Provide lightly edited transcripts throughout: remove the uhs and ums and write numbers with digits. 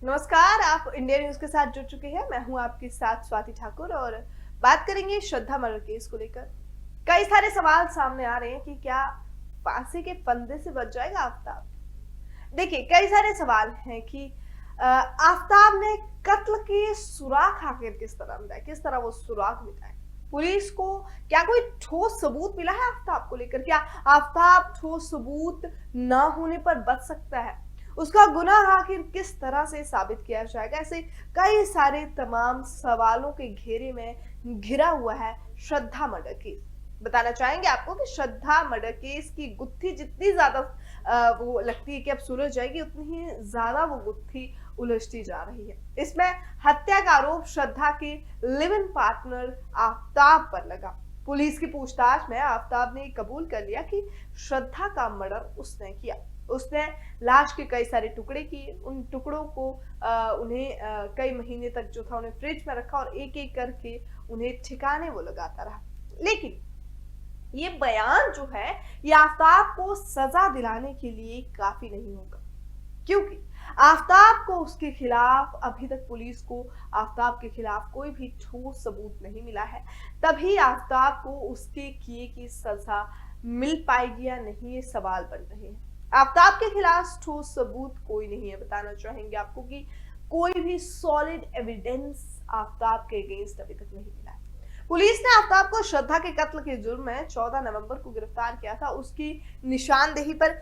नमस्कार, आप India news के साथ जुड़ चुके हैं। मैं हूं आपके साथ स्वाति ठाकुर और बात करेंगे श्रद्धा मर्डर केस को लेकर। कई सारे सवाल सामने आ रहे हैं कि क्या फांसी के फंदे से बच जाएगा आफ्ताब। देखिए, कई सारे सवाल हैं कि आफ्ताब ने कत्ल के सुराग आखिर किस तरह मिला, किस तरह वो सुराग मिला है। पुलिस को क्या कोई ठोस सबूत मिला है आफ्ताब को लेकर? क्या आफ्ताब ठोस सबूत ना होने पर बच सकता है? उसका गुनाह आखिर किस तरह से साबित किया जाएगा? ऐसे कई सारे तमाम सवालों के घेरे में घिरा हुआ है श्रद्धा मर्डर केस। बताना चाहेंगे आपको कि श्रद्धा मर्डर केस की गुत्थी जितनी ज्यादा वो लगती है कि अब सुलझ जाएगी, उतनी ही ज्यादा वो गुत्थी उलझती जा रही है। इसमें हत्या का आरोप श्रद्धा के लिव इन पार्टनर आफ्ताब पर लगा। पुलिस की पूछताछ में आफ्ताब ने कबूल कर लिया कि श्रद्धा का मर्डर उसने किया। उसने लाश के कई सारे टुकड़े किए, उन टुकड़ों को उन्हें कई महीने तक जो था उन्हें फ्रिज में रखा और एक एक करके उन्हें ठिकाने वो लगाता रहा। लेकिन ये बयान जो है, ये आफ्ताब को सजा दिलाने के लिए काफी नहीं होगा, क्योंकि आफ्ताब को उसके खिलाफ अभी तक पुलिस को आफ्ताब के खिलाफ कोई भी ठोस सबूत नहीं मिला है। तभी आफ्ताब को उसके किए की सजा मिल पाएगी या नहीं, ये सवाल बन रहे हैं। आफ्ताब के खिलाफ ठोस सबूत कोई नहीं है। बताना चाहेंगे आपको कि कोई भी सॉलिड एविडेंस आफ्ताब के अगेंस्ट अभी तक नहीं मिला है। पुलिस ने आफ्ताब को श्रद्धा के कत्ल के जुर्म में 14 नवंबर को गिरफ्तार किया था। उसकी निशानदेही पर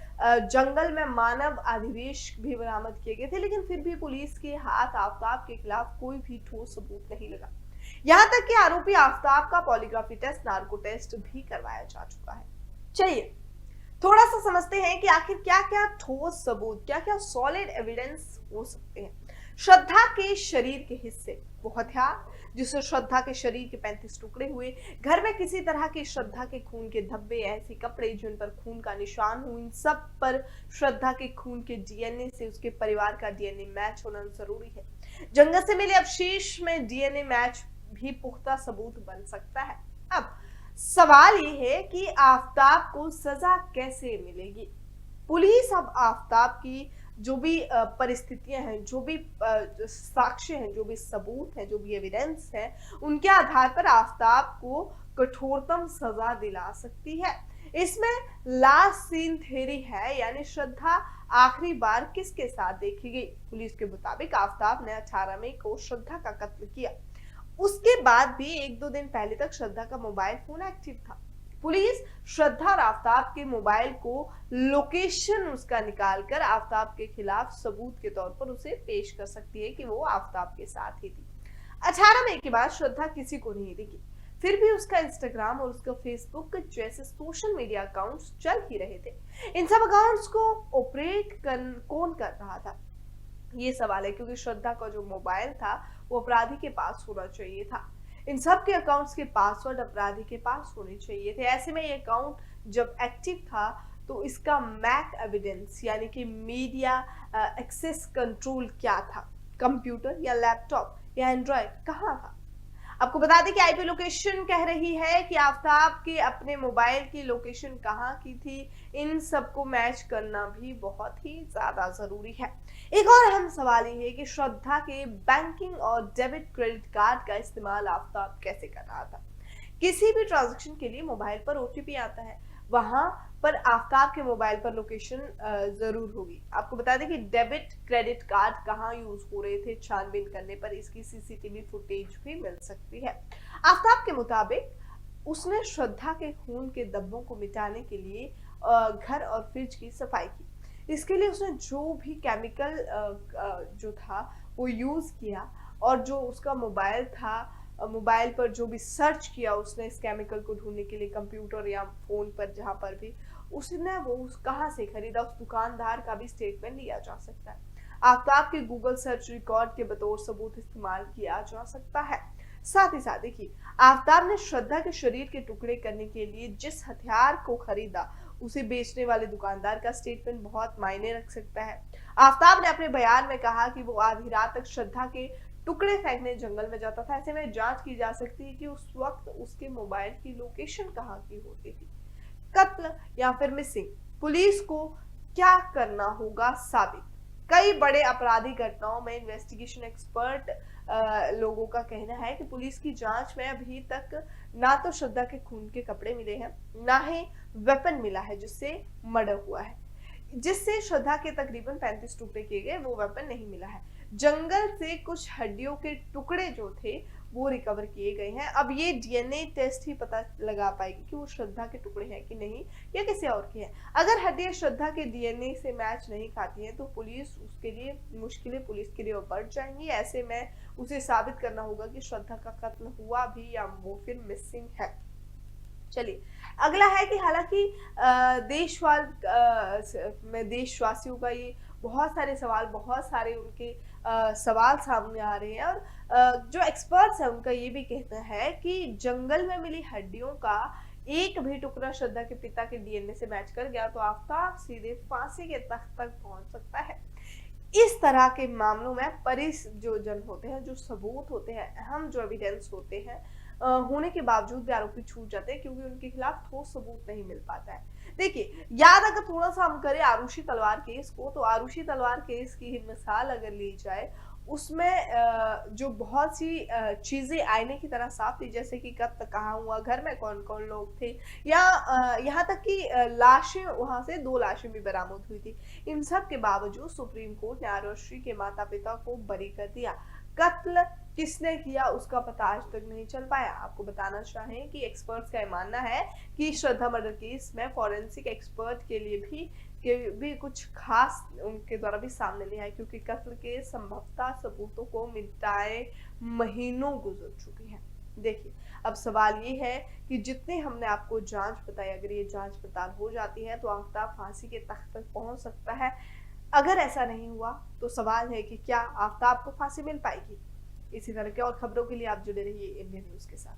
जंगल में मानव अधिवेश भी बरामद किए गए थे, लेकिन फिर भी पुलिस के हाथ आफ्ताब के खिलाफ कोई भी ठोस सबूत नहीं लगा। यहां तक कि आरोपी आफ्ताब का पॉलीग्राफी टेस्ट, नार्को टेस्ट भी करवाया जा चुका है। चलिए थोड़ा सा समझते हैं कि आखिर क्या क्या ठोस सबूत, क्या क्या सॉलिड एविडेंस हो सकते हैं। श्रद्धा के शरीर के हिस्से, वो हथियार जिससे श्रद्धा के शरीर के 35 टुकड़े हुए, घर में किसी तरह के श्रद्धा के खून के धब्बे, ऐसे कपड़े जिन पर खून का निशान हो, इन सब पर श्रद्धा के खून के डीएनए से उसके परिवार का डीएनए मैच होना जरूरी है। जंगल से मिले अवशेष में डीएनए मैच भी पुख्ता सबूत बन सकता है। अब सवाल ये है कि आफ्ताब को सजा कैसे मिलेगी। पुलिस अब आफ्ताब की जो भी परिस्थितियां हैं, जो भी साक्ष्य हैं, जो भी सबूत हैं, जो भी एविडेंस है, उनके आधार पर आफ्ताब को कठोरतम सजा दिला सकती है। इसमें लास्ट सीन थ्योरी है, यानी श्रद्धा आखिरी बार किसके साथ देखी गई। पुलिस के मुताबिक आफ्ताब ने 18 मई को श्रद्धा का कत्ल किया। उसके बाद भी एक दो दिन पहले तक श्रद्धा का मोबाइल फोन एक्टिव था। पुलिस श्रद्धा और आफ्ताब के मोबाइल को लोकेशन उसका निकालकर आफ्ताब के खिलाफ सबूत के तौर पर उसे पेश कर सकती है कि वो आफ्ताब के साथ ही थी। 18 मई के बाद श्रद्धा किसी को नहीं दिखी। फिर भी उसका इंस्टाग्राम और उसका फेसबुक जैसे सोशल मीडिया अकाउंट्स चल ही रहे थे। इन सब अकाउंट्स को कौन कर रहा था, ये सवाल है, क्योंकि श्रद्धा का जो मोबाइल था वो अपराधी के पास होना चाहिए था। इन सब के अकाउंट्स के पासवर्ड अपराधी के पास होने चाहिए थे। ऐसे में ये अकाउंट जब एक्टिव था तो इसका मैक एविडेंस यानी कि मीडिया एक्सेस कंट्रोल क्या था, कंप्यूटर या लैपटॉप या एंड्रॉयड कहाँ था। आपको बता दें कि आईपी लोकेशन कह रही है कि आफ्ताब के अपने मोबाइल की लोकेशन कहाँ की थी। इन सबको मैच करना भी बहुत ही ज्यादा जरूरी है। एक और अहम सवाल ये है कि श्रद्धा के बैंकिंग और डेबिट क्रेडिट कार्ड का इस्तेमाल आफ्ताब कैसे कर रहा था। किसी भी ट्रांजैक्शन के लिए मोबाइल पर ओटीपी आता है, वहां पर आफ्ताब के मोबाइल पर लोकेशन जरूर होगी। आपको बता दें कि डेबिट क्रेडिट कार्ड कहाँ यूज हो रहे थे, छानबीन करने पर इसकी सीसीटीवी फुटेज भी मिल सकती है। आफ्ताब के मुताबिक उसने श्रद्धा के खून के धब्बों को मिटाने के लिए घर और फ्रिज की सफाई की। इसके लिए उसने जो भी केमिकल जो था वो यूज किया, और जो उसका मोबाइल था, मोबाइल पर जो भी सर्च किया उसने इस केमिकल को ढूंढने के लिए, कंप्यूटर या फोन पर जहां पर भी, उसने वो कहां से खरीदा, उस दुकानदार का भी स्टेटमेंट लिया जा सकता है। आफ्ताब के गूगल सर्च रिकॉर्ड के बतौर सबूत इस्तेमाल किया जा सकता है। साथ ही साथ देखिए, आफ्ताब ने श्रद्धा के शरीर के टुकड़े करने के लिए जिस हथियार को खरीदा, उसे बेचने वाले दुकानदार का स्टेटमेंट बहुत मायने रख सकता है। आफ्ताब ने अपने बयान में कहा कि वो आधी रात तक श्रद्धा के टुकड़े फेंकने जंगल में जाता था। ऐसे में जांच की जा सकती है कि उस वक्त उसके मोबाइल की लोकेशन कहाँ की होती थी। कत्ल या फिर मिसिंग, पुलिस को क्या करना होगा साबित। कई बड़े आपराधिक घटनाओं में इन्वेस्टिगेशन एक्सपर्ट लोगों का कहना है कि पुलिस की जांच में अभी तक ना तो श्रद्धा के खून के कपड़े मिले हैं, ना ही वेपन मिला है जिससे मर्डर हुआ है। जिससे श्रद्धा के तकरीबन 35 टुकड़े किए गए, वो वेपन नहीं मिला है। जंगल से कुछ हड्डियों के टुकड़े जो थे वो रिकवर किए गए हैं। अब ये डीएनए टेस्ट ही पता लगा पाएगी कि वो श्रद्धा के टुकड़े हैं कि नहीं या किसी और के हैं। अगर हड्डियां श्रद्धा के डीएनए से मैच नहीं खाती हैं तो पुलिस उसके लिए मुश्किलें पुलिस के लिए और बढ़ जाएंगी। ऐसे में उसे साबित करना होगा कि श्रद्धा का कत्ल हुआ भी या वो फिर मिसिंग है। चलिए, अगला है कि हालांकि देशवासियों का ये बहुत सारे सवाल, बहुत सारे उनके सवाल सामने आ रहे हैं और जो एक्सपर्ट्स हैं उनका ये भी कहना है कि जंगल में मिली हड्डियों का एक भी टुकड़ा श्रद्धा के पिता के डीएनए से मैच कर गया तो आफ्ताब सीधे फांसी के तख्त तक पहुंच सकता है। इस तरह के मामलों में परिस जो जन होते हैं, जो सबूत होते हैं, अहम जो एविडेंस होते हैं, होने के बावजूद भी आरोपी छूट जाते हैं क्योंकि उनके खिलाफ ठोस सबूत नहीं मिल पाता है। देखिए, याद अगर थोड़ा सा हम करें आरुषि तलवार केस को, तो आरुषि तलवार केस की ही मिसाल अगर ली जाए, उसमें जो बहुत सी चीजें आईने की तरह साफ थी, जैसे कि कत्ल कहाँ हुआ, घर में कौन कौन लोग थे, या यहाँ तक कि लाशें, वहां से 2 लाशें भी बरामद हुई थी। इन सब के बावजूद सुप्रीम कोर्ट ने आरुषि के माता पिता को बरी कर दिया। कत्ल किसने किया उसका पता आज तक नहीं चल पाया। आपको बताना चाहें कि एक्सपर्ट्स का मानना है कि श्रद्धा मर्डर केस में फॉरेंसिक एक्सपर्ट के भी कुछ खास उनके द्वारा भी सामने नहीं आया क्योंकि कत्ल के संभवतः सबूतों को मिटाए महीनों गुजर चुके हैं। देखिए, अब सवाल ये है कि जितने हमने आपको जांच बताई, अगर ये जांच पड़ताल हो जाती है तो आफ्ताब फांसी के तख्त तक पहुंच सकता है। अगर ऐसा नहीं हुआ तो सवाल है कि क्या आफ्ताब को फांसी मिल पाएगी। इसी तरह के और खबरों के लिए आप जुड़े रहिए इंडियन न्यूज के साथ।